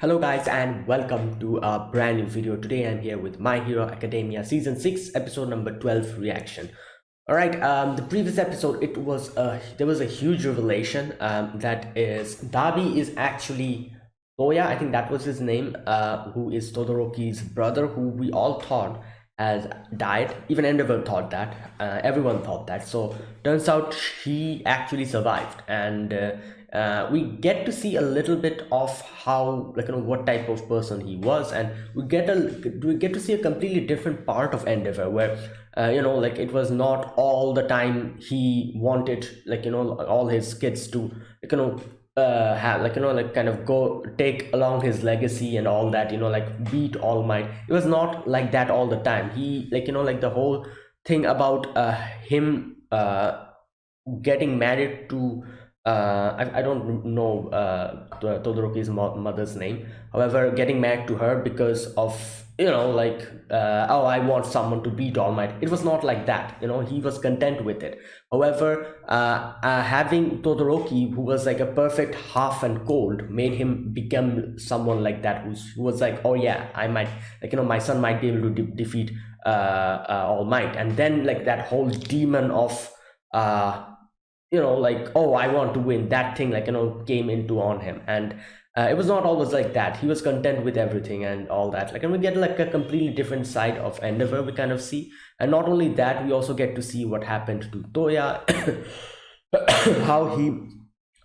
Hello guys and welcome to a brand new video. Today I'm here with My Hero Academia Season 6 episode number 12 reaction. Alright, the previous episode there was a huge revelation that is Dabi is actually Toya, I think that was his name, who is Todoroki's brother, who we all thought has died. Even Endeavor thought that. Everyone thought that. So turns out he actually survived, and we get to see a little bit of how, like, what type of person he was, and we get to see a completely different part of Endeavor, where like, it was not all the time he wanted, like, all his kids to, like, have, like, like, kind of go take along his legacy and all that, like, beat All Might. It was not like that all the time. He, like, like, the whole thing about him getting married to I don't know Todoroki's mother's name. However, getting married to her because of, like, oh, I want someone to beat All Might. It was not like that. He was content with it. However, having Todoroki, who was like a perfect half and cold, made him become someone like that, who was like, oh yeah, I might, like, my son might be able to defeat All Might. And then, like, that whole demon of like, oh, I want to win, that thing, like, came into on him. And it was not always like that. He was content with everything and all that, like, and we get like a completely different side of Endeavor we kind of see. And not only that, we also get to see what happened to Toya. How he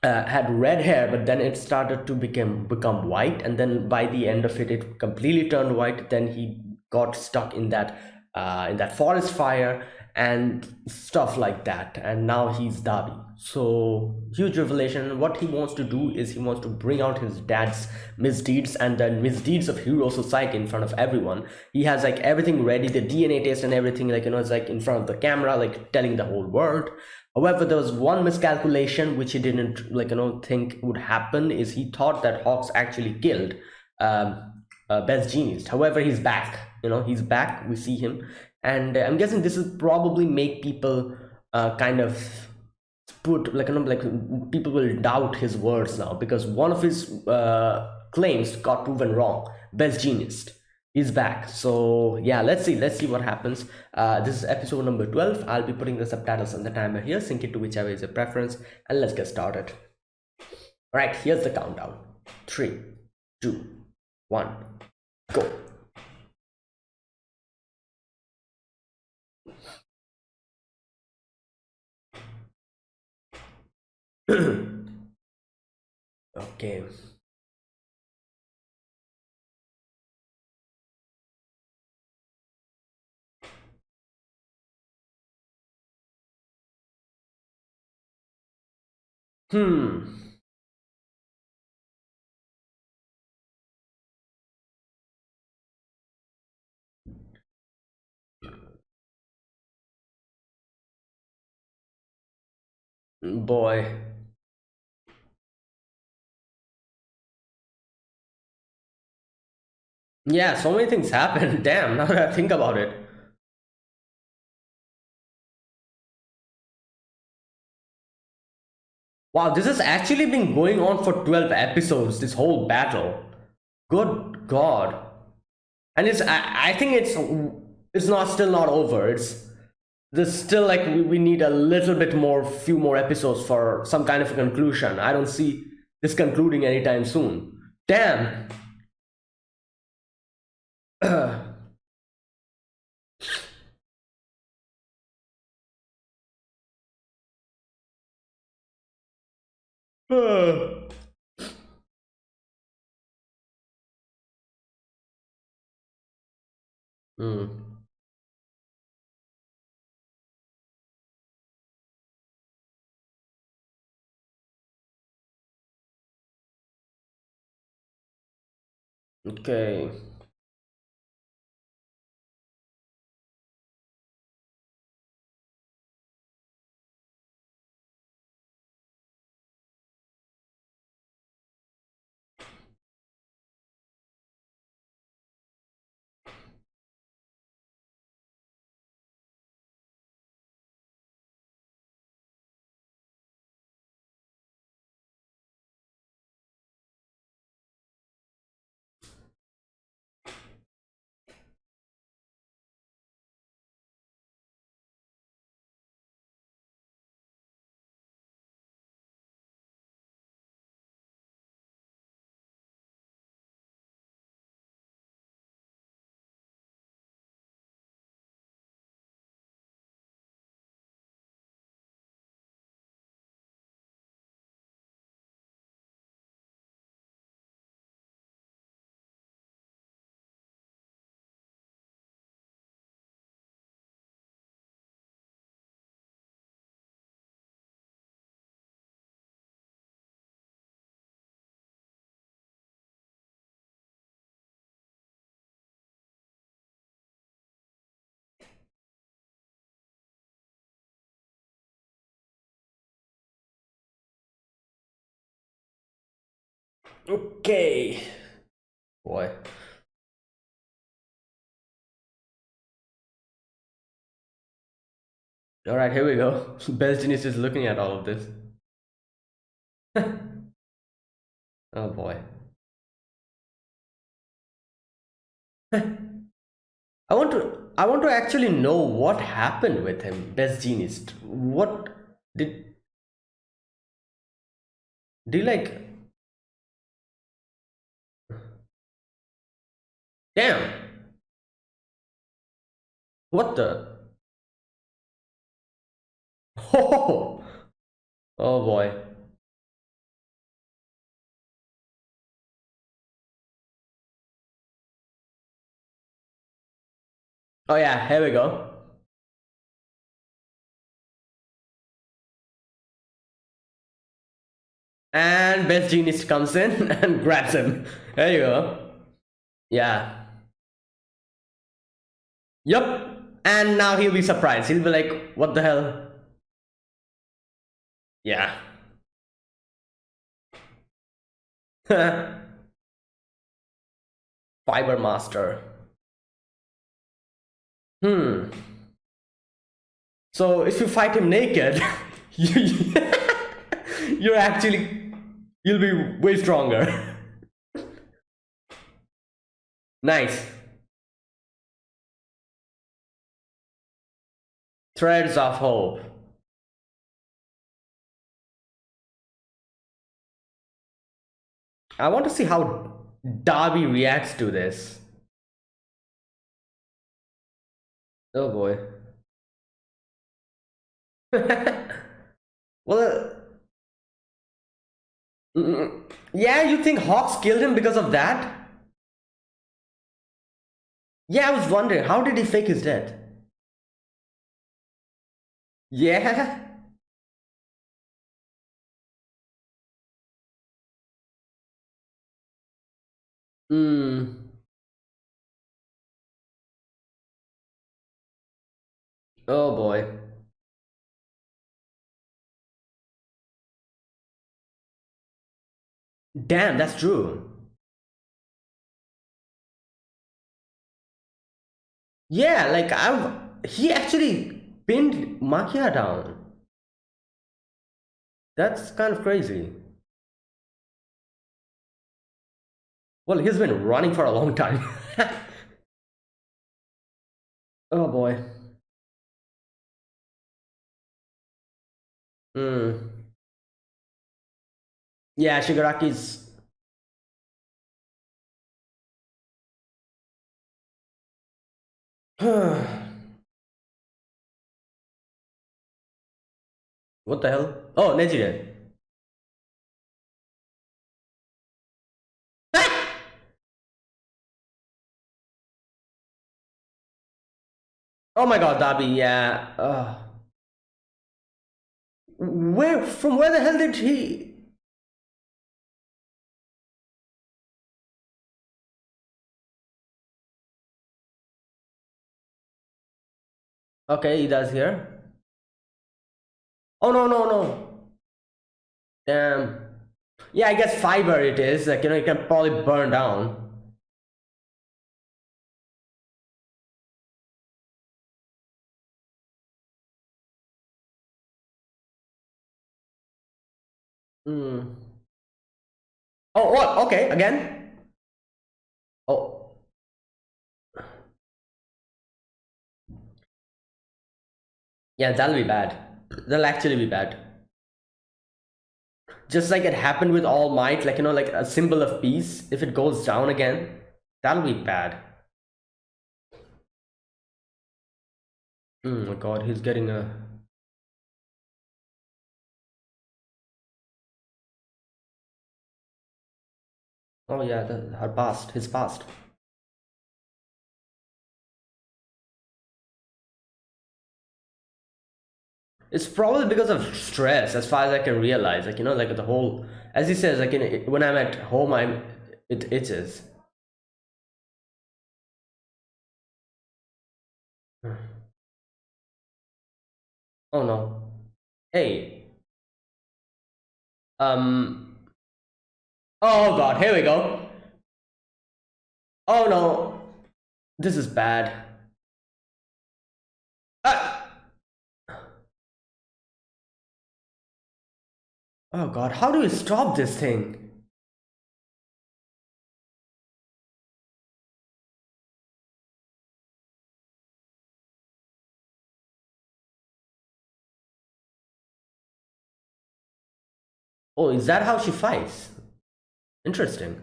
had red hair, but then it started to become white, and then by the end of it, it completely turned white. Then he got stuck in that forest fire and stuff like that, and now he's Dabi. So huge revelation. What he wants to do is he wants to bring out his dad's misdeeds and the misdeeds of Hero Society in front of everyone. He has, like, everything ready, the DNA test and everything, like, it's like in front of the camera, like, telling the whole world. However, there was one miscalculation which he didn't, like, think would happen. Is he thought that Hawks actually killed Best Genius. However, he's back. He's back. We see him, and I'm guessing this will probably make people kind of put, like, like, people will doubt his words now, because one of his claims got proven wrong. Best Genius is back. So yeah, let's see what happens. This is episode number 12. I'll be putting the subtitles on the timer here. Sync it to whichever is your preference, and let's get started. All right, here's the countdown. 3, 2, 1, go. Okay. Hmm. Boy. Yeah, so many things happen. Damn, now that I think about it. Wow, this has actually been going on for 12 episodes, this whole battle. Good God. And I think it's not still not over. There's still, like, we need a little bit more, few more episodes for some kind of a conclusion. I don't see this concluding anytime soon. Damn. Hmm. Okay. Okay. Boy. All right, here we go. Best Genius is looking at all of this. Oh boy. I want to actually know what happened with him, Best Genius. What did do you like damn. What the oh, oh boy. Oh yeah, here we go. And Best Genius comes in and grabs him. There you go. Yeah. Yup. And now he'll be surprised. He'll be like, what the hell? Yeah. Fiber Master. Hmm. So if you fight him naked, you, you're actually you'll be way stronger. Nice. Threads of hope. I want to see how Darby reacts to this. Oh boy. Well, yeah, you think Hawks killed him because of that? Yeah, I was wondering, how did he fake his death? Yeah. Hmm. Oh boy. Damn, that's true. Yeah, like he actually pinned Makia down. That's kind of crazy. Well, he's been running for a long time. Oh boy. Hmm. Yeah, Shigaraki's. What the hell? Oh, Nejire. Oh my god, Dabi, yeah. Where the hell did he? Okay, he does here. Oh no, no, no. Damn. Yeah, I guess fiber it is. Like, it can probably burn down. Hmm. Oh, what? Okay, again? Oh, yeah, that'll be bad. That'll actually be bad. Just like it happened with All Might, like, like a symbol of peace. If it goes down again, that'll be bad. Oh my god, he's getting a. Oh yeah, her past, his past. It's probably because of stress, as far as I can realize. Like, like the whole, as he says, like, when I'm at home, it itches. Oh no. Hey, um, Oh god, here we go. Oh no, this is bad. Ah! Oh god, how do we stop this thing? Oh, is that how she fights? Interesting.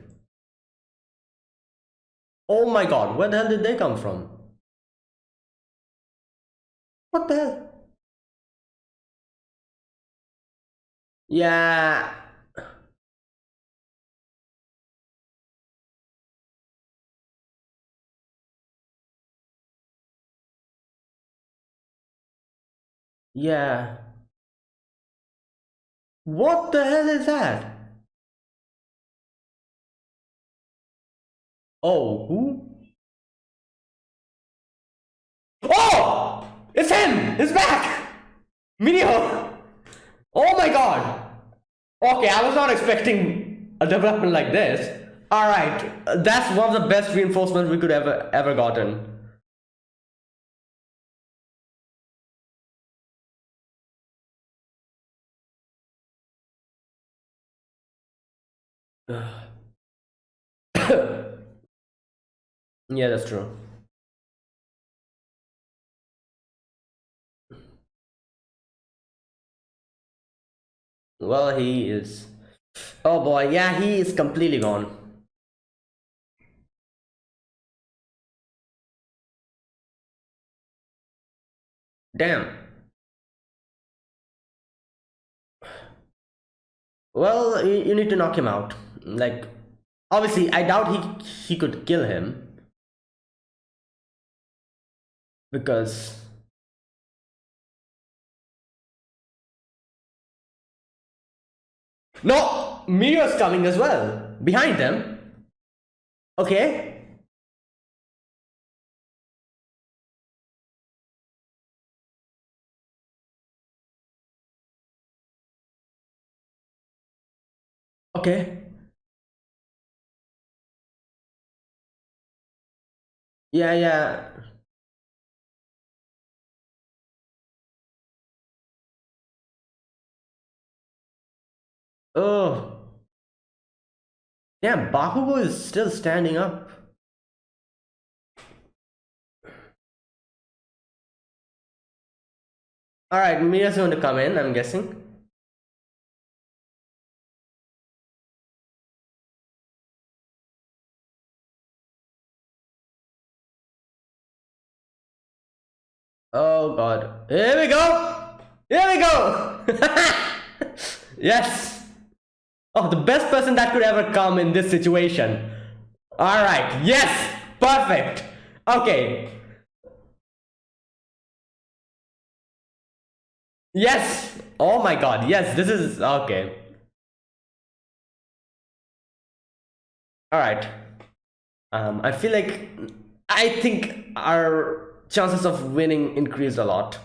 Oh my god, where the hell did they come from? What the hell? Yeah. Yeah. What the hell is that? Oh, who? Oh! It's him! It's back! Minio! Oh my god! Okay, I was not expecting a development like this. Alright, that's one of the best reinforcements we could ever gotten. Yeah, that's true. Well, he is. Oh boy, yeah, he is completely gone. Damn. Well, you need to knock him out. Like, obviously, I doubt he could kill him because no, Mirror's coming as well behind them. Okay, okay, yeah, yeah. Oh, damn, Bakugo is still standing up. All right, Mirror's going to come in. I'm guessing. Oh God, here we go. Here we go. Yes. Oh, the best person that could ever come in this situation. All right. Yes. Perfect. Okay. Yes. Oh my God. Yes. This is okay. All right. I feel like I think our chances of winning increased a lot.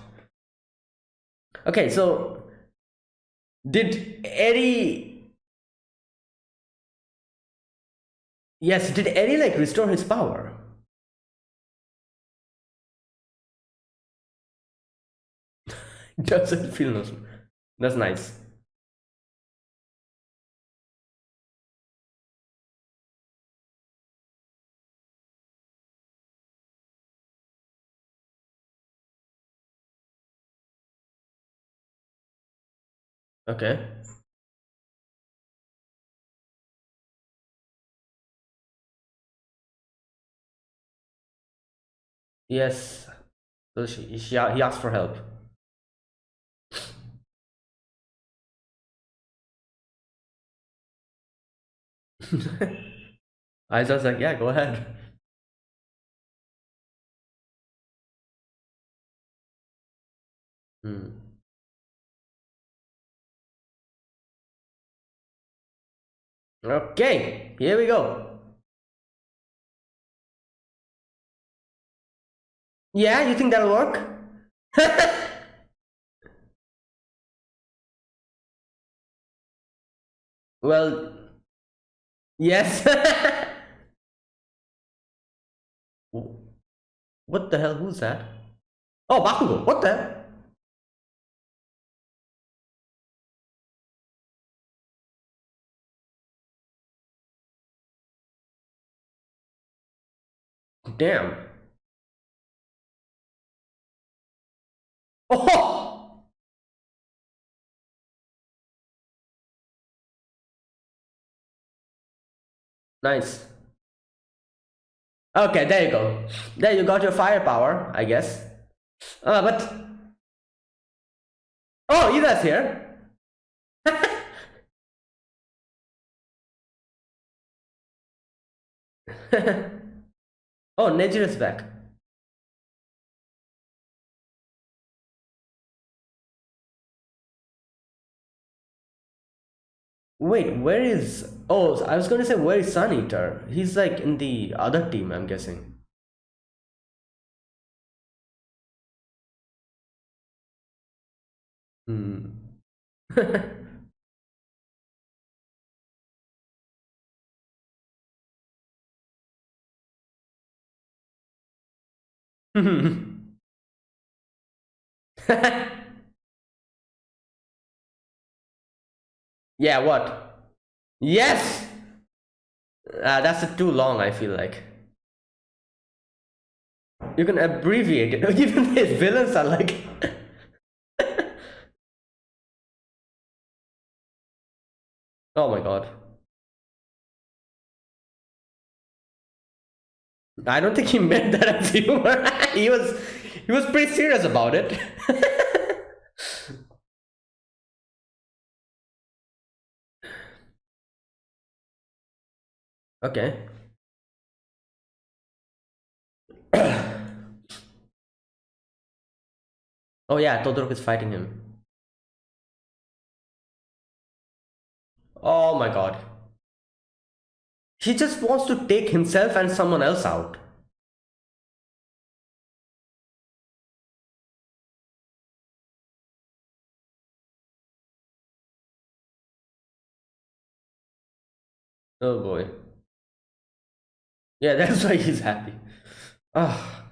Okay. So did Eddie? Yes. Did Eddie like restore his power? Doesn't feel nice. That's nice. Okay. Yes. So he asked for help. I was just like, yeah, go ahead. Hmm. Okay, here we go. Yeah, you think that'll work? Well, Yes. What the hell? Who's that? Oh, Bakugo. What the? Damn. Oh, nice. Okay, there you go. There you got your firepower, I guess. But oh, Ida's here. Oh, Nejir is back. Wait, where is? Oh, I was going to say where is Sun Eater? He's like in the other team, I'm guessing. Hmm. Yeah, what? Yes! That's too long, I feel like. You can abbreviate it. Even his villains are like. Oh my god. I don't think he meant that as humor. he was pretty serious about it. Okay. Oh yeah, Todorok is fighting him. Oh my god. He just wants to take himself and someone else out. Oh boy. Yeah, that's why he's happy. Ah,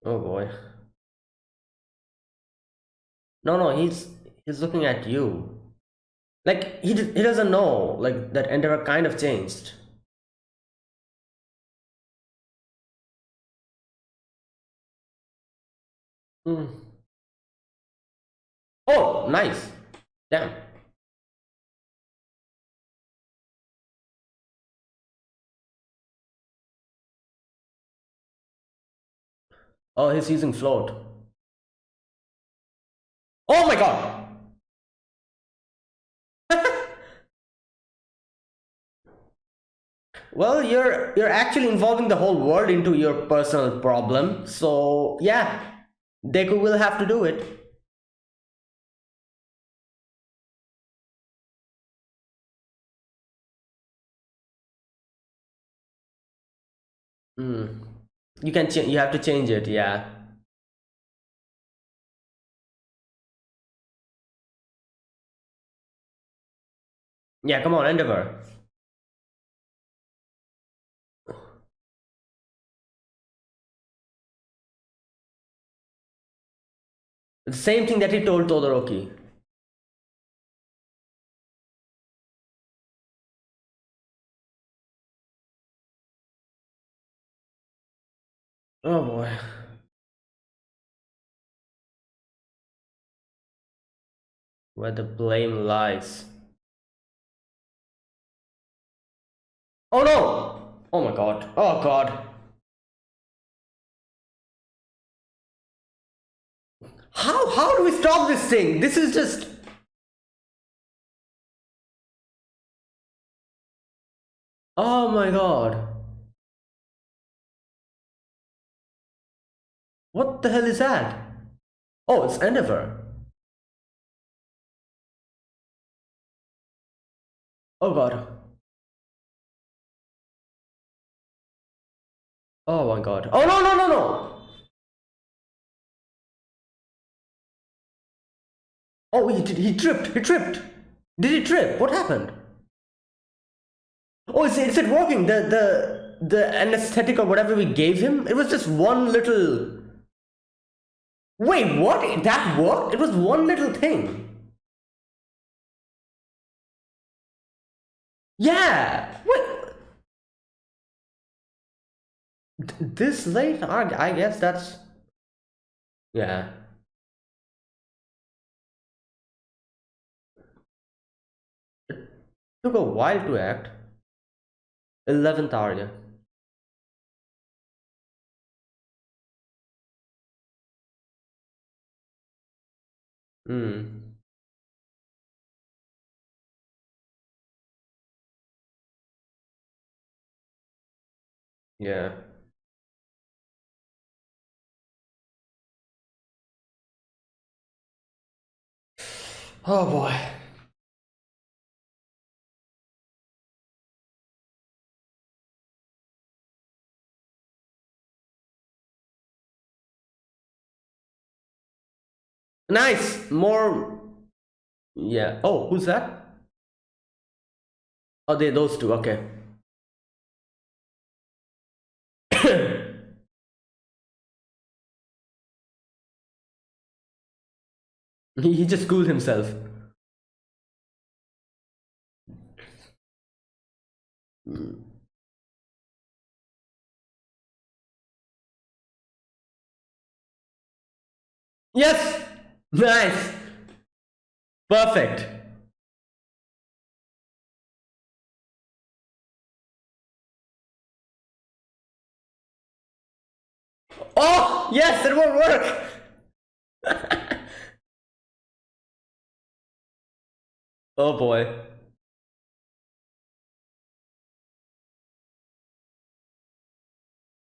oh boy. No, no, he's looking at you. Like he doesn't know like that Endeavor kind of changed. Hmm. Oh, nice. Damn. Oh, he's using float. Oh my god. Well, you're actually involving the whole world into your personal problem. So yeah, Deku will have to do it. Hmm. You can change. You have to change it. Yeah. Yeah. Come on, Endeavor. The same thing that he told Todoroki. Oh boy. Where the blame lies. Oh no! Oh my god. Oh god. How do we stop this thing? This is just. Oh my god. What the hell is that? Oh, it's Endeavor. Oh god. Oh my god. Oh no no no no! Oh, he tripped. He tripped. Did he trip? What happened? Oh, is it working? The anesthetic or whatever we gave him, it was just one little. Wait, what? That worked? It was one little thing. Yeah. Wait. This late? I guess that's. Yeah. Took a while to act. 11th hour, yeah. Hmm. Yeah. Oh boy. Nice. More. Yeah. Oh, who's that? Oh, they those two. Okay. He just cooled himself. Yes. Nice. Perfect. Oh, yes, it won't work. Oh boy.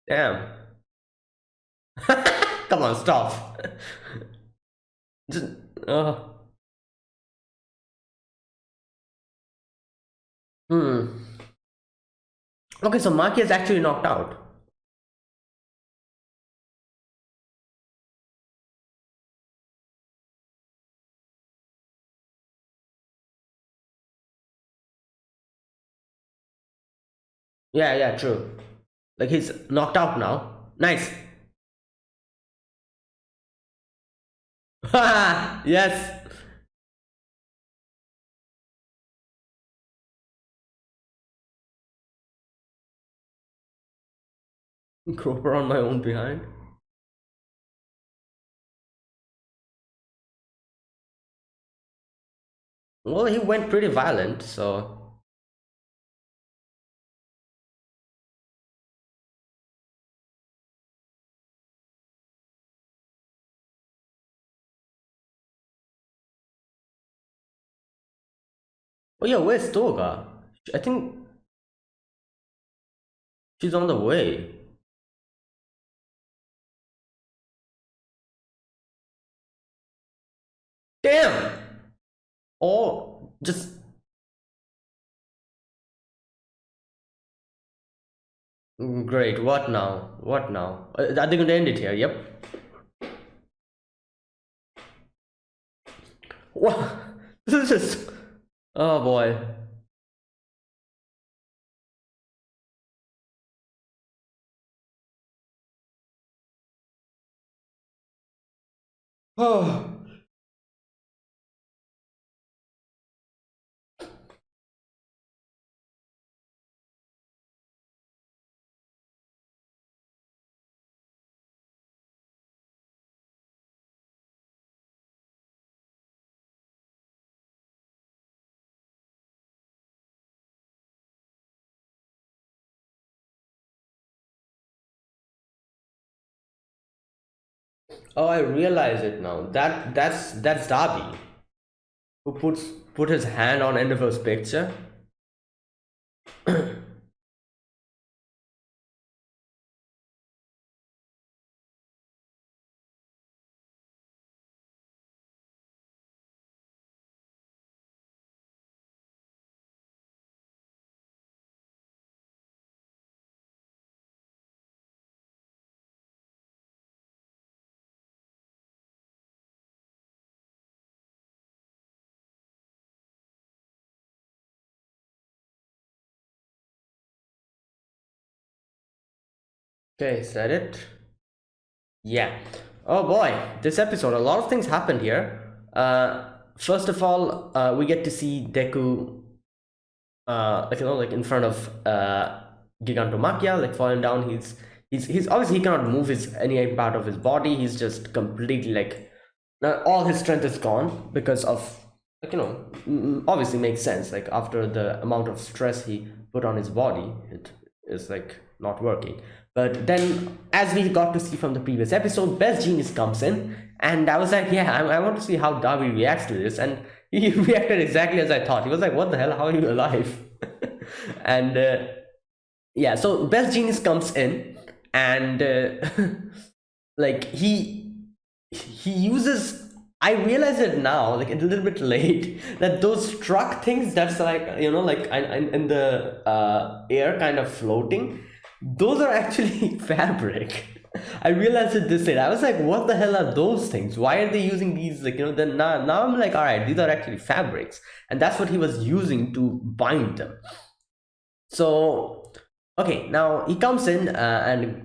Damn. Come on, stop. Just, uh, hmm. Okay, so Maki is actually knocked out. Yeah, yeah, true. Like he's knocked out now. Nice. Yes. Grope around my own behind. Well, he went pretty violent, so. Oh yeah, where's Toga? I think she's on the way. Damn! Oh, just. Great. What now? What now? Are they going to end it here? Yep. What? This is. Oh boy. Oh. Oh, I realize it now. That's Darby who put his hand on Endeavor's picture. Okay, is that it? Yeah. Oh boy, this episode, a lot of things happened here. First of all, we get to see Deku, like in front of Gigantomachia, like falling down. He's obviously he cannot move his any part of his body. He's just completely like all his strength is gone because of obviously makes sense. Like after the amount of stress he put on his body, it is like not working. But then, as we got to see from the previous episode, Best Genius comes in, and I was like, yeah, I want to see how Darby reacts to this, and he reacted exactly as I thought. He was like, what the hell? How are you alive? And yeah, so Best Genius comes in, and like he uses, I realize it now, like a little bit late, that those truck things that's like like in the air kind of floating, those are actually fabric. I realized it this late. I was like, what the hell are those things? Why are they using these, like then now I'm like, all right, these are actually fabrics, and that's what he was using to bind them. So okay, now he comes in and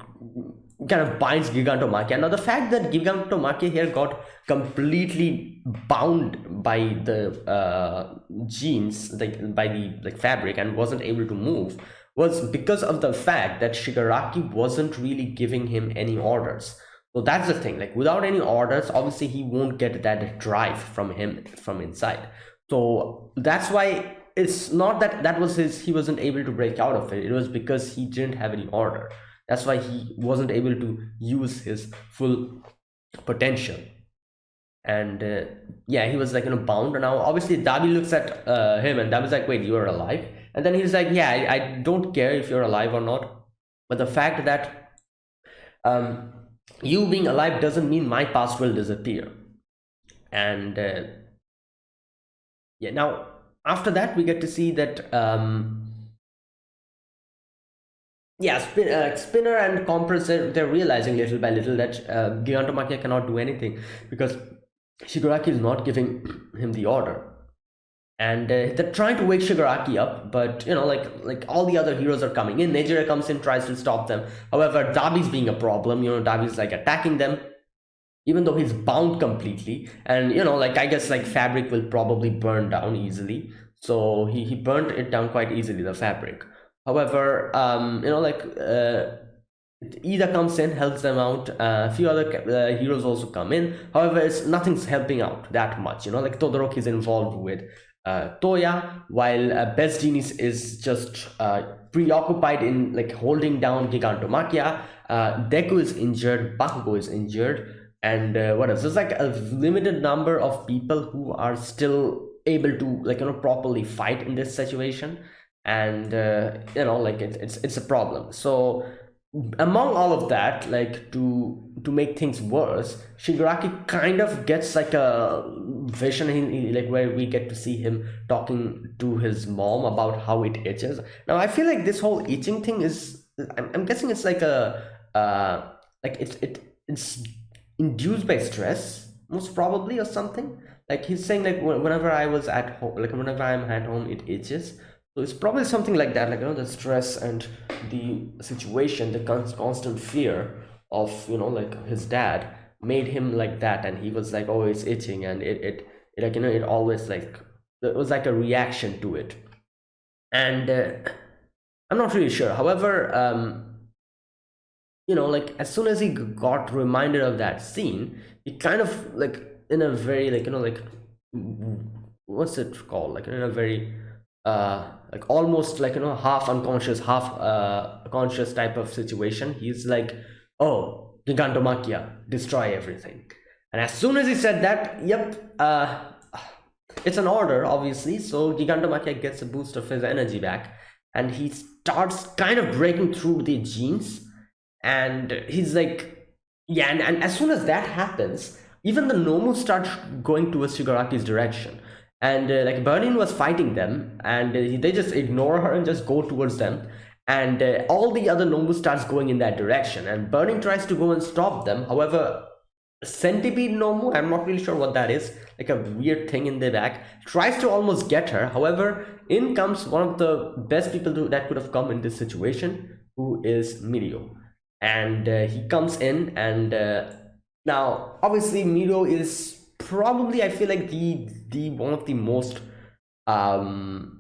kind of binds Gigantomachia. Now the fact that Gigantomachia here got completely bound by the genes, like by the fabric, and wasn't able to move, was because of the fact that Shigaraki wasn't really giving him any orders. So that's the thing. Like without any orders, obviously he won't get that drive from him from inside. So that's why it's not that was he wasn't able to break out of it. It was because he didn't have any order. That's why he wasn't able to use his full potential. And yeah, he was like bound. Now obviously Dabi looks at him, and Dabi's like, wait, you're alive? And then he's like, yeah, I don't care if you're alive or not, but the fact that you being alive doesn't mean my past will disappear. And yeah, now after that we get to see that yeah, Spinner and Compressor, they're realizing little by little that Gigantomachia cannot do anything because Shigaraki is not giving him the order. And they're trying to wake Shigaraki up, but like all the other heroes are coming in. Nejire comes in, tries to stop them. However, Dabi's being a problem. Dabi's like attacking them, even though he's bound completely. And like I guess like fabric will probably burn down easily. So he burnt it down quite easily, the fabric. However, Ida comes in, helps them out. A few other heroes also come in. However, nothing's helping out that much. Like Todoroki is involved with Toya, while Best Genius is just preoccupied in like holding down Gigantomachia. Deku is injured, Bakugo is injured, and what else? There's like a limited number of people who are still able to properly fight in this situation, and like it's a problem. So among all of that, like to make things worse, Shigaraki kind of gets like a vision like where we get to see him talking to his mom about how it itches. Now I feel like this whole itching thing is, I'm guessing it's like a like it's induced by stress most probably, or something. Like he's saying like whenever I was at home, like whenever I'm at home it itches. So it's probably something like that, like the stress and the situation, the constant fear of like his dad made him like that, and he was like always itching, and it like it always like it was like a reaction to it. And I'm not really sure. However, like as soon as he got reminded of that scene, he kind of like in a very like what's it called, like in a very like almost like half unconscious half conscious type of situation, he's like, oh, Gigantomachia, destroy everything. And as soon as he said that, yep, it's an order obviously, so Gigantomachia gets a boost of his energy back, and he starts kind of breaking through the genes. And he's like, yeah, and as soon as that happens, even the Nomu start going towards Shigaraki's direction. And like Burning was fighting them, and they just ignore her and just go towards them. And all the other Nomu starts going in that direction, and Burning tries to go and stop them. However, Centipede Nomu, I'm not really sure what that is, like a weird thing in the back, tries to almost get her. However, in comes one of the best people that could have come in this situation, who is Mirio. and he comes in, and now obviously Miro is probably, I feel like, the one of the most um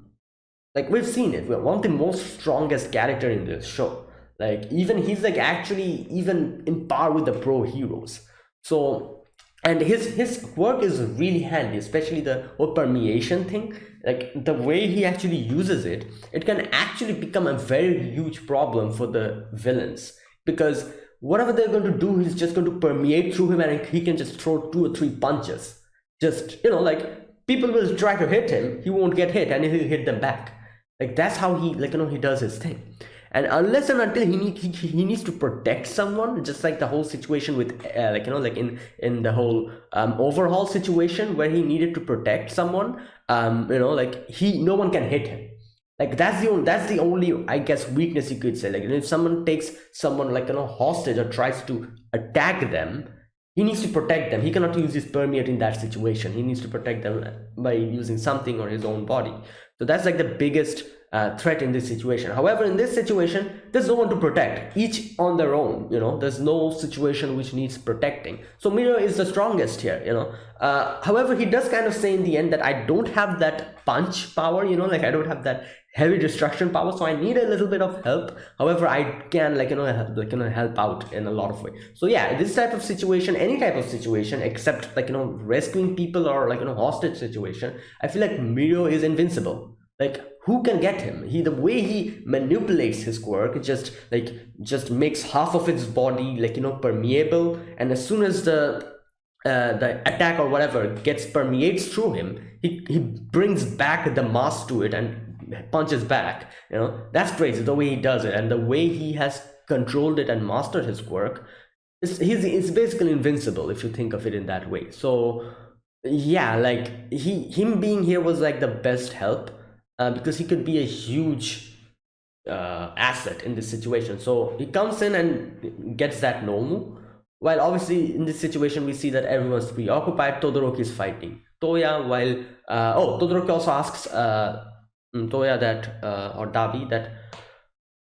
like, we've seen it, we're one of the most strongest character in this show. Like, even he's like actually even in par with the pro heroes. So, and his work is really handy, especially the whole permeation thing. Like, the way he actually uses it, it can actually become a very huge problem for the villains, because whatever they're going to do, he's just going to permeate through him, and he can just throw 2 or 3 punches. Just, like, people will try to hit him, he won't get hit, and he'll hit them back. Like, that's how he, like, he does his thing. And unless and until he needs to protect someone, just like the whole situation with like in the whole overhaul situation where he needed to protect someone, like, no one can hit him. Like, that's the only, I guess, weakness you could say. Like, if someone takes someone, like, hostage, or tries to attack them, he needs to protect them. He cannot use his permeate in that situation. He needs to protect them by using something or his own body. So that's like the biggest threat in this situation. However, in this situation, there's no one to protect, each on their own. There's no situation which needs protecting. So Miro is the strongest here. However, he does kind of say in the end that I don't have that punch power. Like, I don't have that heavy destruction power, so I need a little bit of help. However, I can, help out in a lot of ways. So yeah, this type of situation, any type of situation except, like, rescuing people, or, like, hostage situation, I feel like Miro is invincible. Like, who can get him? The way he manipulates his quirk, just makes half of his body, like, permeable, and as soon as the attack or whatever permeates through him, he brings back the mass to it and punches back. That's crazy, the way he does it, and the way he has controlled it and mastered his quirk. He's basically invincible, if you think of it in that way. So yeah, like, him being here was like the best help, because he could be a huge asset in this situation. So he comes in and gets that normal. While obviously in this situation we see that everyone's preoccupied. Todoroki is fighting Toya, while Todoroki also asks Toya that, or Dabi, that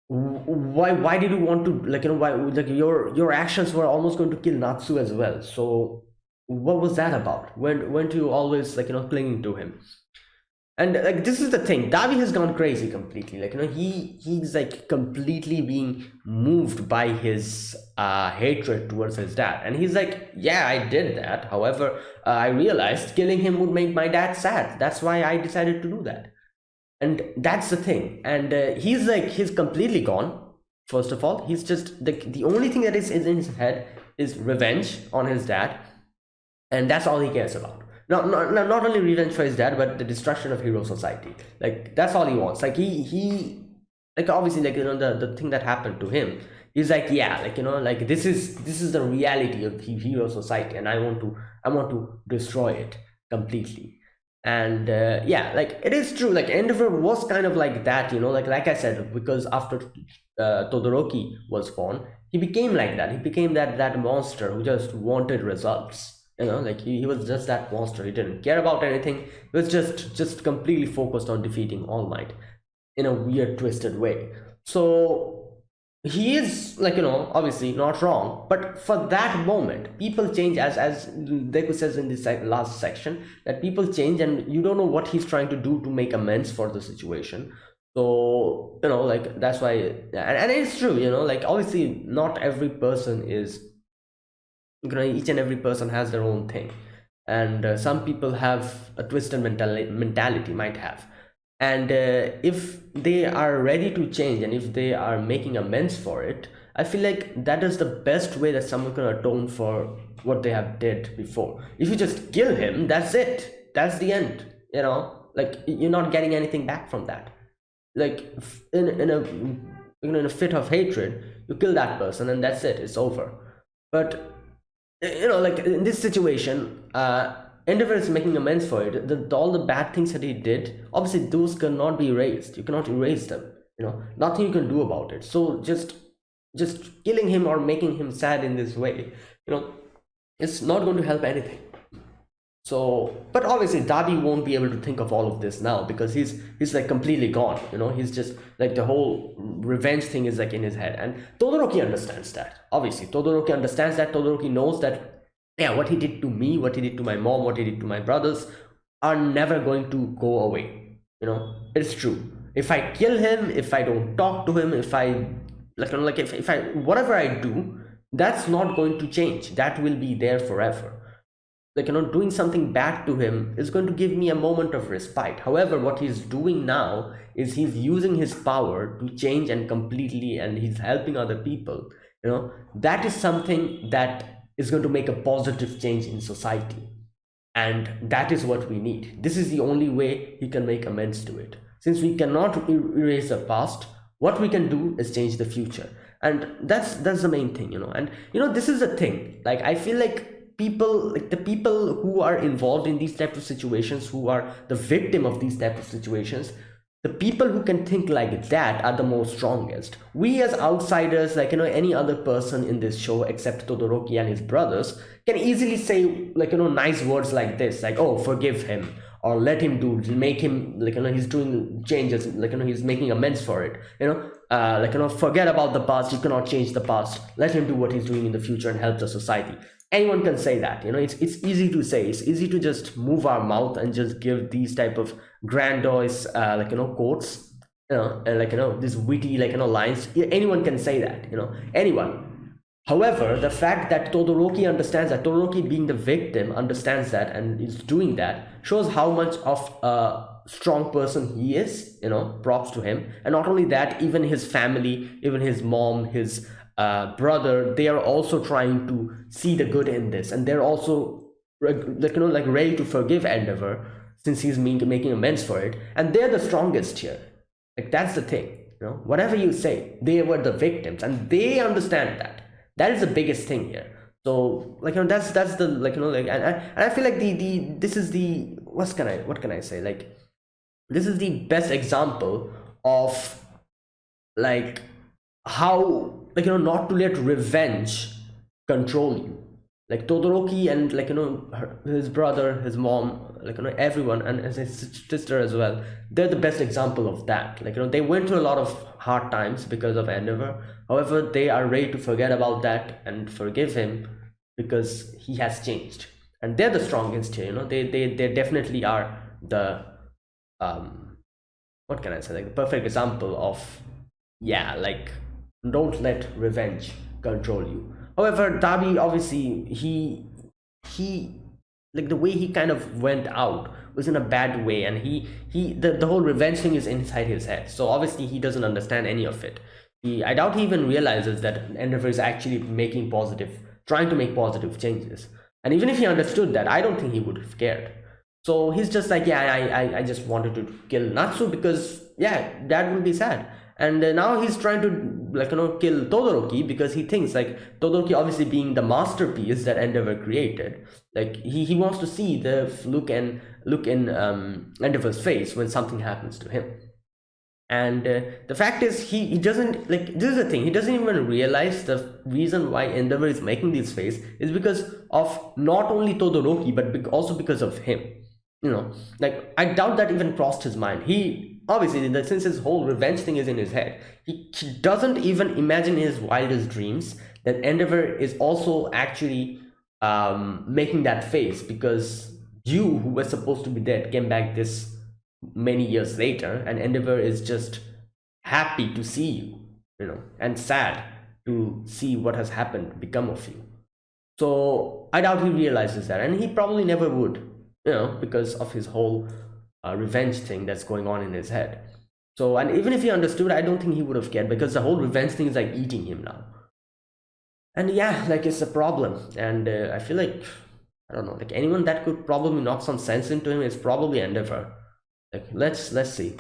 why did you want to, like, why, like, your actions were almost going to kill Natsu as well. So what was that about? Weren't you always, like, clinging to him? And, like, this is the thing, Davi has gone crazy completely. Like, he's like completely being moved by his hatred towards his dad, and he's like, yeah, I did that. However, I realized killing him would make my dad sad. That's why I decided to do that. And that's the thing. And he's completely gone. First of all, he's just, the only thing that is in his head is revenge on his dad, and that's all he cares about. Not only revenge for his dad, but the destruction of hero society. Like, that's all he wants. Like, he like, obviously, like, the thing that happened to him, he's like, yeah, like, like, this is the reality of the hero society, and I want to destroy it completely. And yeah, like, it is true, like, Endeavor was kind of like that, like I said, because after Todoroki was born, he became like that. He became that monster who just wanted results. Like, he was just that monster. He didn't care about anything. He was just completely focused on defeating All Might in a weird, twisted way. So he is, like, obviously not wrong, but for that moment, people change, as Deku says in this last section, that people change, and you don't know what he's trying to do to make amends for the situation. So, like, that's why, and it's true, like, obviously not every person is, each and every person has their own thing, and some people have a twisted mentality, might have. And if they are ready to change, and if they are making amends for it, I feel like that is the best way that someone can atone for what they have did before. If you just kill him, that's it, that's the end. Like, you're not getting anything back from that. Like, in a fit of hatred, you kill that person, and that's it, it's over. But like, in this situation, Endeavor is making amends for it. All the bad things that he did, obviously those cannot be erased. You cannot erase them. Nothing you can do about it. So just killing him or making him sad in this way, it's not going to help anything. So, but obviously Darby won't be able to think of all of this now because he's like completely gone. He's just like the whole revenge thing is like in his head, and Todoroki understands that. Obviously, Todoroki understands that. Todoroki knows that, yeah, what he did to me, what he did to my mom, what he did to my brothers, are never going to go away. It's true. If I kill him, if I don't talk to him, if I like if I whatever I do, that's not going to change. That will be there forever. Doing something bad to him is going to give me a moment of respite. However, what he's doing now is he's using his power to change and completely, and he's helping other people. That is something that is going to make a positive change in society, and that is what we need. This is the only way he can make amends to it. Since we cannot erase the past, what we can do is change the future, and that's the main thing. And this is the thing. Like, I feel like the people who are involved in these types of situations, who are the victim of these types of situations, the people who can think like that are the most strongest. We as outsiders, like any other person in this show except Todoroki and his brothers, can easily say, like, nice words like this, like, oh, forgive him, or let him do, make him, like, he's doing changes, like, he's making amends for it, forget about the past, you cannot change the past, let him do what he's doing in the future and help the society. Anyone can say that. It's easy to say, it's easy to just move our mouth and just give these type of grandiose quotes, these witty, lines. Anyone can say that, anyone. However, the fact that Todoroki understands that, Todoroki being the victim understands that and is doing that, shows how much of a strong person he is. Props to him. And not only that, even his family, even his mom, his brother, they are also trying to see the good in this, and they're also ready to forgive Endeavor, since he's making amends for it, and they're the strongest here. Like, that's the thing. Whatever you say, they were the victims and they understand that. That is the biggest thing here. So, that's the, and I feel like the this is the, what can I say, like, this is the best example of, like, how, not to let revenge control you. Like, Todoroki and, his brother, his mom, everyone, and his sister as well, they're the best example of that. They went through a lot of hard times because of Endeavor. However, they are ready to forget about that and forgive him because he has changed, and they're the strongest here. They definitely are the, what can I say, like, the perfect example of, yeah, like, don't let revenge control you. However, Darby, obviously, he like, the way he kind of went out was in a bad way, and the whole revenge thing is inside his head. So obviously he doesn't understand any of it. I doubt he even realizes that Endeavor is actually trying to make positive changes. And even if he understood that, I don't think he would have cared. So he's just like, yeah, I just wanted to kill Natsu because, yeah, that would be sad. And now he's trying to, kill Todoroki because he thinks, like, Todoroki, obviously being the masterpiece that Endeavor created, like, he wants to see the look in Endeavor's face when something happens to him. And the fact is, he doesn't, like, this is the thing, he doesn't even realize the reason why Endeavor is making this face is because of not only Todoroki but also because of him. Like, I doubt that even crossed his mind. He obviously, since his whole revenge thing is in his head, he doesn't even imagine in his wildest dreams that Endeavor is also actually making that face, because you, who was supposed to be dead, came back this many years later, and Endeavor is just happy to see you, and sad to see what has happened become of you. So I doubt he realizes that, and he probably never would, because of his whole revenge thing that's going on in his head. So, and even if he understood, I don't think he would have cared, because the whole revenge thing is like eating him now. And yeah, like, it's a problem. And I feel like, I don't know, like, anyone that could probably knock some sense into him is probably Endeavor. Like, let's see.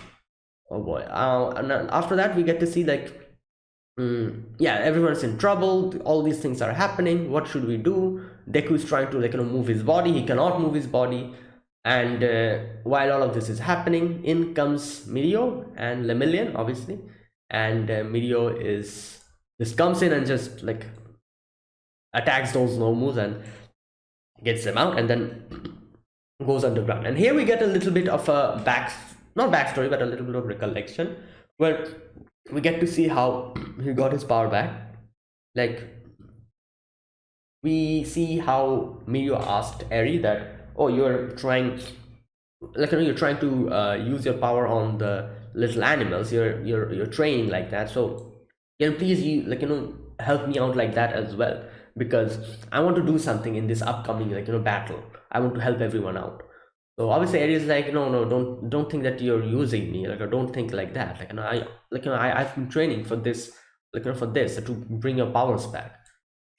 Oh boy. And then after that, we get to see, like, yeah, everyone's in trouble, all these things are happening, what should we do? Deku's trying to, like, move his body, he cannot move his body. And while all of this is happening, in comes Mirio and Lemillion, obviously. And Mirio just comes in and just, like, attacks those Nomus and gets them out. And then goes underground. And here we get a little bit of a not backstory, but a little bit of recollection, where we get to see how he got his power back. Like, we see how Mirio asked Eri that, oh, you're trying, like, you're trying to use your power on the little animals. You're training like that. So can you please, help me out like that as well, because I want to do something in this upcoming, battle. I want to help everyone out. So obviously Eri is like, no, no, don't think that you're using me. Like, I don't think like that. Like, I've been training for this, for this to bring your powers back.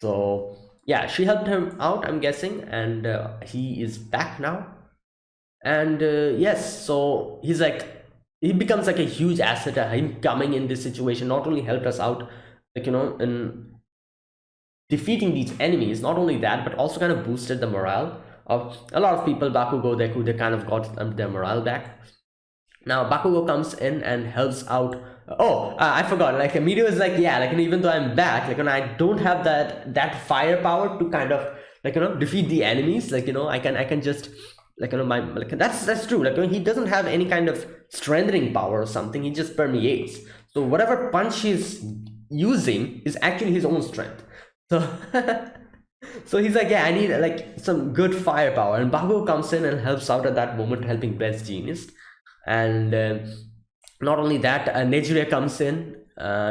So yeah, she helped him out, I'm guessing, and he is back now. And yes, so he becomes like a huge asset. Him coming in this situation not only helped us out, in defeating these enemies. Not only that, but also kind of boosted the morale of a lot of people. Bakugo, Deku, they kind of got their morale back. Now Bakugo comes in and helps out. Oh, I forgot. Like, Mirio is like, yeah, like, even though I'm back, I don't have that firepower to kind of, defeat the enemies. I can just, that's true. He doesn't have any kind of strengthening power or something. He just permeates. So whatever punch he's using is actually his own strength. So so he's like, yeah, I need like some good firepower. And Bakugo comes in and helps out at that moment, helping Best Genius. And not only that, Nejire comes in,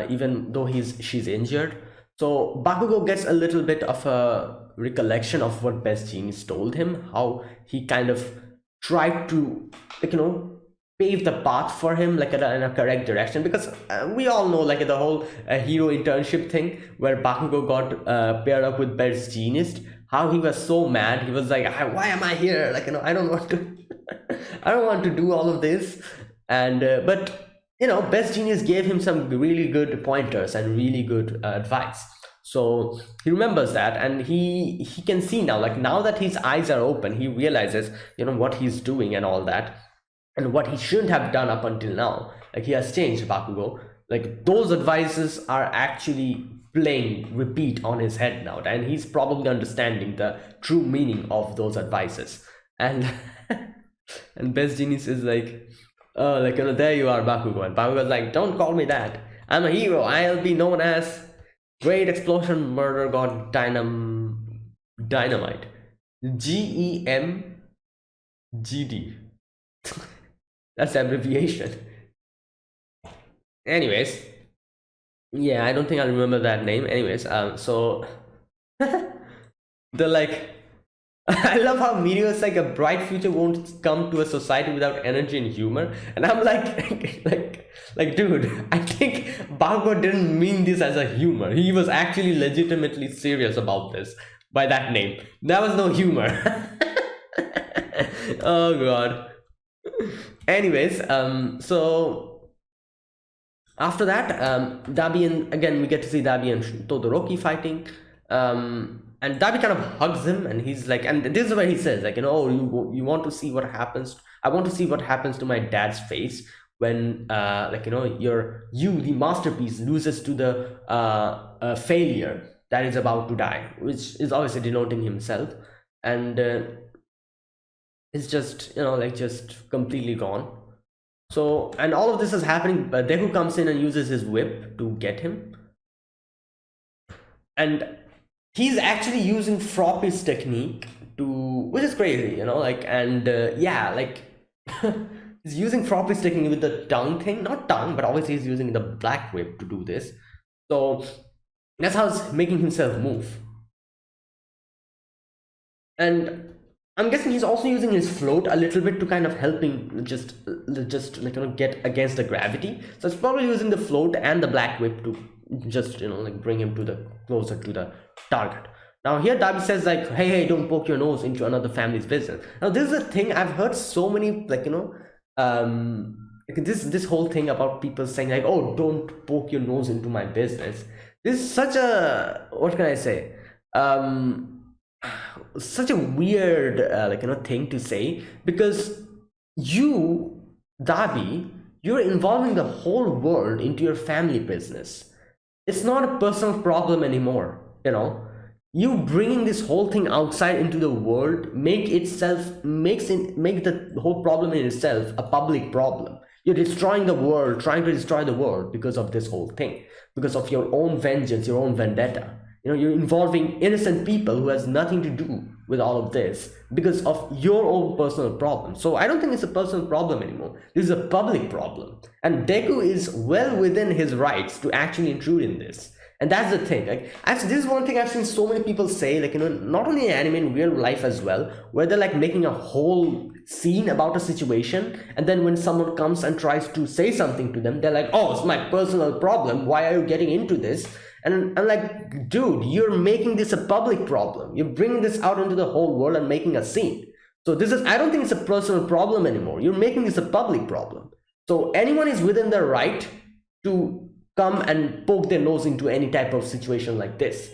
even though she's injured. So Bakugo gets a little bit of a recollection of what Best Genius told him, how he kind of tried to, pave the path for him, in a correct direction. Because we all know, the whole hero internship thing, where Bakugo got paired up with Best Genius, how he was so mad. He was like, why am I here? I don't want to I don't want to do all of this. And but Best Genius gave him some really good pointers and really good advice. So he remembers that, and he can see now, now that his eyes are open, he realizes what he's doing and all that, and what he shouldn't have done up until now. He has changed, Bakugo. Those advices are actually playing repeat on his head now, and he's probably understanding the true meaning of those advices. And and Best Genius is like, oh, there you are, Bakugo. And Bakugo's like, don't call me that. I'm a hero. I'll be known as Great Explosion Murder God Dynamite. GEMGD. That's the abbreviation. Anyways, yeah, I don't think I remember that name. Anyways, so the I love how Mirio is like, a bright future won't come to a society without energy and humor. And I'm like, dude, I think Bakugo didn't mean this as a humor. He was actually legitimately serious about this by that name. That was no humor. Oh god. Anyways, so after that, Dabi and again we get to see Dabi and Todoroki fighting. And Dabi kind of hugs him, and he's like, and this is where he says, oh, you want to see what happens? I want to see what happens to my dad's face when, the masterpiece, loses to the failure that is about to die, which is obviously denoting himself, and it's just, just completely gone. So, and all of this is happening. Deku comes in and uses his whip to get him, and he's actually using Froppy's technique which is crazy, and he's using Froppy's technique with the tongue thing, not tongue, but obviously he's using the black whip to do this. So that's how he's making himself move. And I'm guessing he's also using his float a little bit to kind of helping just get against the gravity. So it's probably using the float and the black whip to just bring him closer to the target. Now here Dabi says hey, don't poke your nose into another family's business. Now this is a thing I've heard so many this whole thing about people saying oh, don't poke your nose into my business. This is such a, what can I say, such a weird thing to say, because you, Dabi, you're involving the whole world into your family business. It's not a personal problem anymore. you bringing this whole thing outside into the world make the whole problem in itself a public problem. You're destroying the world, trying to destroy the world because of this whole thing, because of your own vengeance, your own vendetta. You're involving innocent people who has nothing to do with all of this because of your own personal problem. So I don't think it's a personal problem anymore. This is a public problem, and Deku is well within his rights to actually intrude in this. And that's the thing. Like, this is one thing I've seen so many people say, like, not only in anime, in real life as well, where they're like making a whole scene about a situation, and then when someone comes and tries to say something to them, they're like, oh, it's my personal problem, why are you getting into this? And I'm like, dude, you're making this a public problem. You're bringing this out into the whole world and making a scene. So I don't think it's a personal problem anymore. You're making this a public problem. So anyone is within their right to come and poke their nose into any type of situation like this,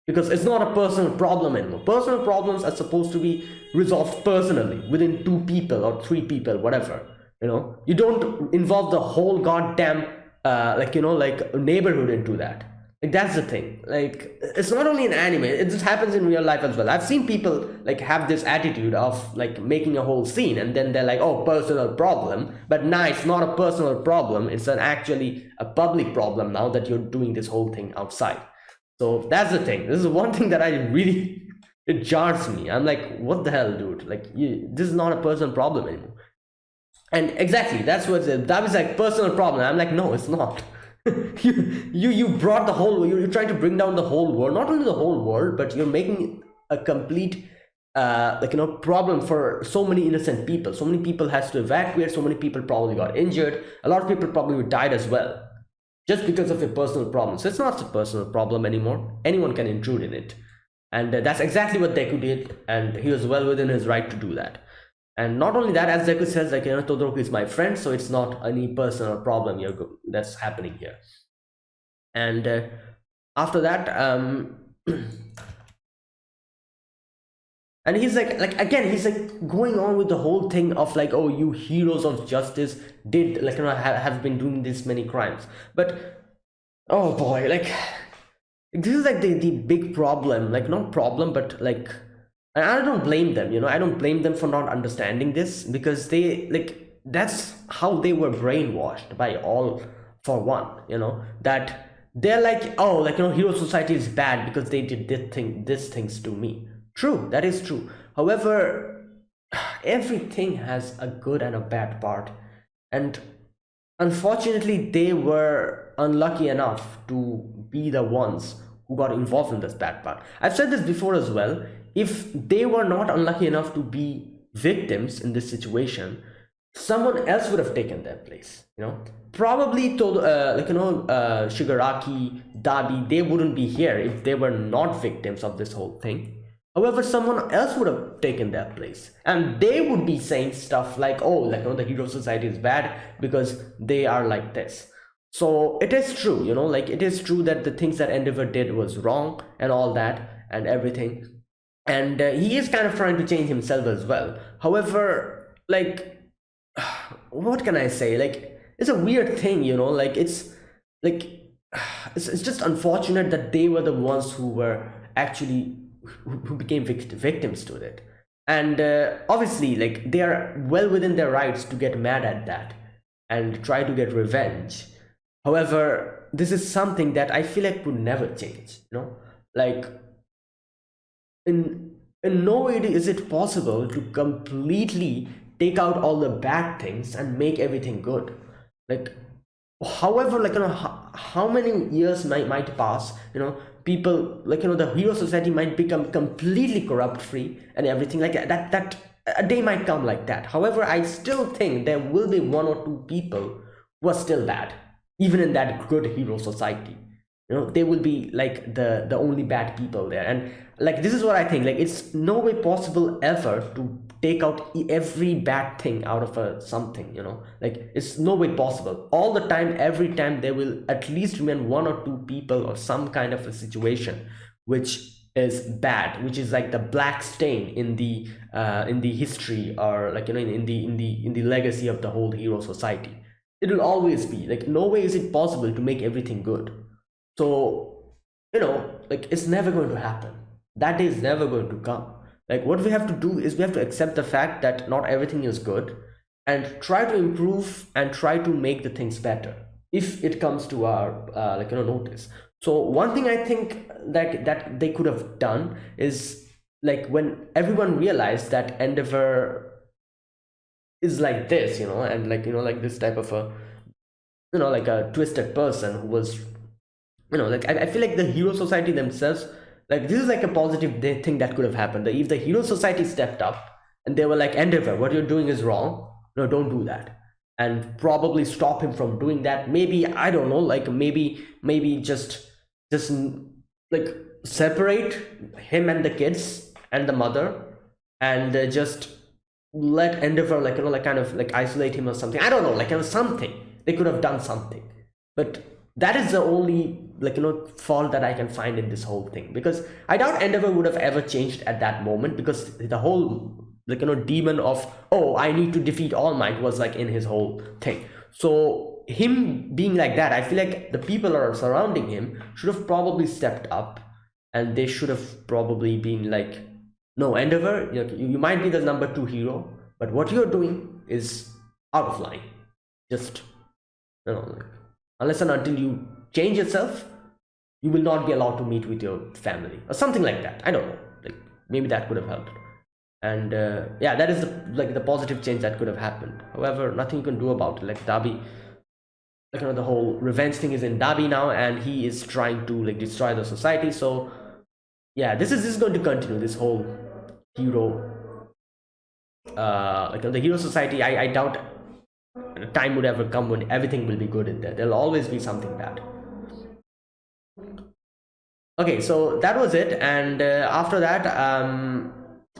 because it's not a personal problem anymore. Personal problems are supposed to be resolved personally within 2 people or 3 people, whatever. You don't involve the whole goddamn like neighborhood into that. Like, that's the thing. Like, it's not only in anime, it just happens in real life as well. I've seen people like have this attitude of like making a whole scene, and then they're like, oh, personal problem. But nah, it's not a personal problem, it's actually a public problem now that you're doing this whole thing outside. So that's the thing. This is one thing that I really it jars me. I'm like, what the hell, dude? Like, this is not a personal problem anymore. And exactly, that was like personal problem. I'm like, no, it's not. you brought the whole, you're trying to bring down the whole world, not only the whole world, but you're making a complete problem for so many innocent people. So many people has to evacuate, so many people probably got injured, a lot of people probably died as well, just because of your personal problem. So it's not a personal problem anymore. Anyone can intrude in it, and that's exactly what Deku did, and he was well within his right to do that. And not only that, as Deku says, like, Todoroki is my friend, so it's not any personal problem that's happening here. And after that, and he's like again, he's like going on with the whole thing of like, oh, you heroes of justice did like have been doing this many crimes, but oh boy, like, this is like the big problem, like, not problem, but like, and I don't blame them, I don't blame them for not understanding this, because they, like, that's how they were brainwashed by All For One, that they're like, oh, like, hero society is bad because they did these things to me. True, that is true. However, everything has a good and a bad part, and unfortunately they were unlucky enough to be the ones who got involved in this bad part. I've said this before as well. If they were not unlucky enough to be victims in this situation, someone else would have taken their place, probably told Shigaraki, Dabi, they wouldn't be here if they were not victims of this whole thing. However, someone else would have taken their place, and they would be saying stuff like, oh, like, the hero society is bad because they are like this. So it is true, like, it is true that the things that Endeavor did was wrong and all that and everything, and he is kind of trying to change himself as well. However, like, what can I say, like, it's a weird thing, like, it's like, it's just unfortunate that they were the ones who were actually who became victims to it. And obviously, like, they are well within their rights to get mad at that and try to get revenge. However, this is something that I feel like would never change, like, in no way is it possible to completely take out all the bad things and make everything good. Like, however, like, how many years might pass, people, like, the hero society might become completely corrupt free and everything like that a day might come like that. However, I still think there will be 1 or 2 people who are still bad, even in that good hero society. They will be like the only bad people there. And like, this is what I think, like, it's no way possible ever to take out every bad thing out of something, like, it's no way possible. All the time, every time, there will at least remain 1 or 2 people or some kind of a situation which is bad, which is like the black stain in the history, or like, in the legacy of the whole hero society. It will always be like, no way is it possible to make everything good. So, like, it's never going to happen. That day is never going to come. Like, what we have to do is we have to accept the fact that not everything is good, and try to improve and try to make the things better if it comes to our notice. So one thing I think that they could have done is, like, when everyone realized that Endeavor is like this, and like this type of a, like a twisted person who was, like, I feel like the hero society themselves, like, this is like a positive thing that could have happened. If the hero society stepped up and they were like, Endeavor, what you're doing is wrong, no, don't do that, and probably stop him from doing that. Maybe, I don't know, like, maybe just like separate him and the kids and the mother, and just let Endeavor, like, like, kind of like isolate him or something. I don't know, like, something. They could have done something. But that is the only, like, fault that I can find in this whole thing, because I doubt Endeavor would have ever changed at that moment, because the whole, like, demon of, oh, I need to defeat All Might was like in his whole thing. So him being like that, I feel like the people that are surrounding him should have probably stepped up, and they should have probably been like, no, Endeavor, you might be the number 2 hero, but what you're doing is out of line. Just, like, unless and until you change yourself, you will not be allowed to meet with your family or something like that. I don't know, like, maybe that could have helped. And yeah, that is the positive change that could have happened. However, nothing you can do about it. Like, Darby, like, the whole revenge thing is in Darby now, and he is trying to, like, destroy the society. So yeah, this is going to continue, this whole hero, like, the hero society. I doubt a time would ever come when everything will be good in there. There'll always be something bad. Okay, so that was it. And after that,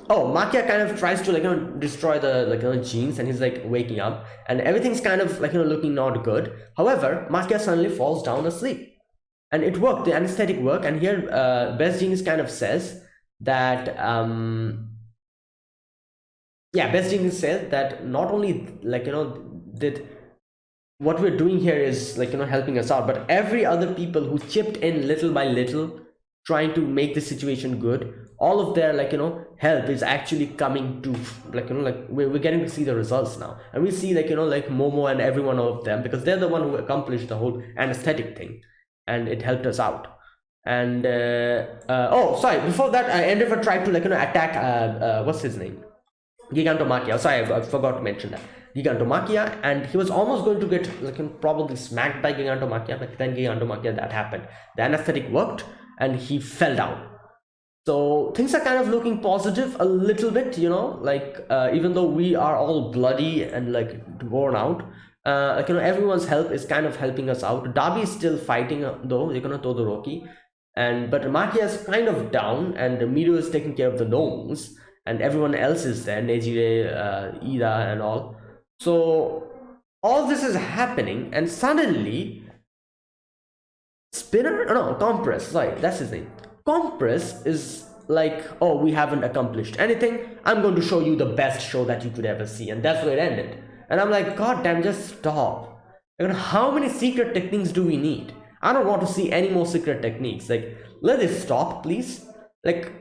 oh, Makia kind of tries to, like, destroy the, like, genes, and he's like waking up, and everything's kind of, like, looking not good. However, Makia suddenly falls down asleep, and it worked. The anesthetic worked. And here, Best Genius kind of says that yeah, Best Genius says that not only, like, that what we're doing here is, like, helping us out, but every other people who chipped in little by little, trying to make the situation good, all of their, like, help is actually coming to, like, like, we're getting to see the results now. And we see, like, like Momo and every one of them, because they're the one who accomplished the whole anesthetic thing, and it helped us out. And oh, sorry, before that, Endeavor tried to, like, attack what's his name, Gigantomachia. Sorry, I forgot to mention that. Gigantomachia, and he was almost going to get, like, probably smacked by Gigantomachia, but then Gigantomachia, that happened. The anesthetic worked, and he fell down. So things are kind of looking positive a little bit, like, even though we are all bloody and, like, worn out, like, everyone's help is kind of helping us out. Darby is still fighting, though, Todoroki, but Makia is kind of down, and Miru is taking care of the gnomes, and everyone else is there, Nejire, Ida, and all. So all this is happening, and suddenly Spinner, no, Compress, sorry, that's his name. Compress is like, oh, we haven't accomplished anything, I'm going to show you the best show that you could ever see. And that's where it ended. And I'm like, god damn, just stop. How many secret techniques do we need? I don't want to see any more secret techniques. Like, let it stop, please. Like,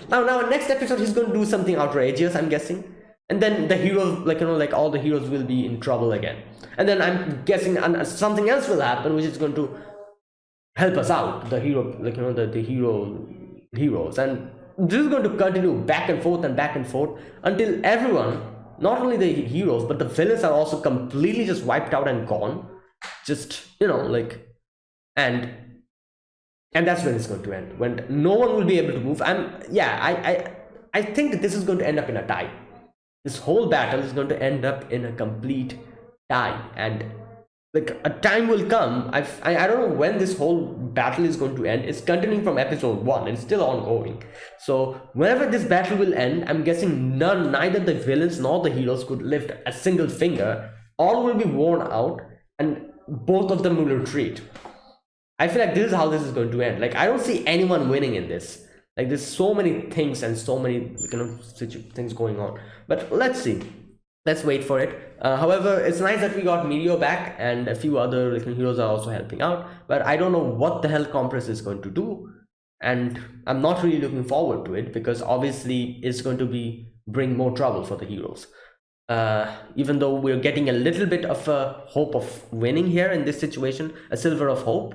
now next episode he's going to do something outrageous, I'm guessing, and then the heroes, like, like, all the heroes will be in trouble again, and then I'm guessing something else will happen, which is going to help us out, the hero, like, the heroes, and this is going to continue back and forth until everyone, not only the heroes but the villains, are also completely just wiped out and gone, just, like, and that's when it's going to end, when no one will be able to move. I think that this is going to end up in a tie. This whole battle is going to end up in a complete tie, and, like, a time will come. I don't know when this whole battle is going to end. It's continuing from episode 1 and it's still ongoing. So whenever this battle will end, I'm guessing neither the villains nor the heroes could lift a single finger. All will be worn out, and both of them will retreat. I feel like this is how this is going to end. Like, I don't see anyone winning in this. Like, there's so many things and so many things going on. But let's see. Let's wait for it. However, it's nice that we got Mirio back, and a few other heroes are also helping out. But I don't know what the hell Compress is going to do. and I'm not really looking forward to it because obviously it's going to be bring more trouble for the heroes. Even though we're getting a little bit of a hope of winning here in this situation, a silver of hope,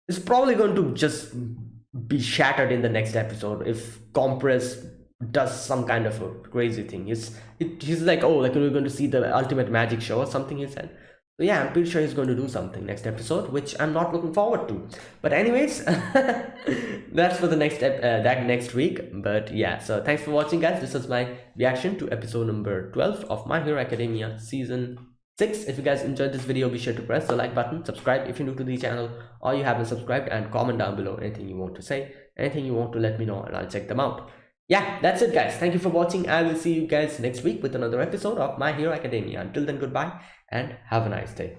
it's probably going to just be shattered in the next episode if Compress does some kind of a crazy thing. He's like, oh, like we're going to see the ultimate magic show or something, he said. So yeah, I'm pretty sure he's going to do something next episode, which I'm not looking forward to. But anyways, that's for the that next week. But yeah, so thanks for watching, guys. This was my reaction to episode number 12 of My Hero Academia season 6. If you guys enjoyed this video, be sure to press the like button, subscribe if you're new to the channel or you haven't subscribed, and comment down below anything you want to say, anything you want to let me know, and I'll check them out. Yeah, that's it, guys. Thank you for watching. I will see you guys next week with another episode of My Hero Academia. Until then, goodbye and have a nice day.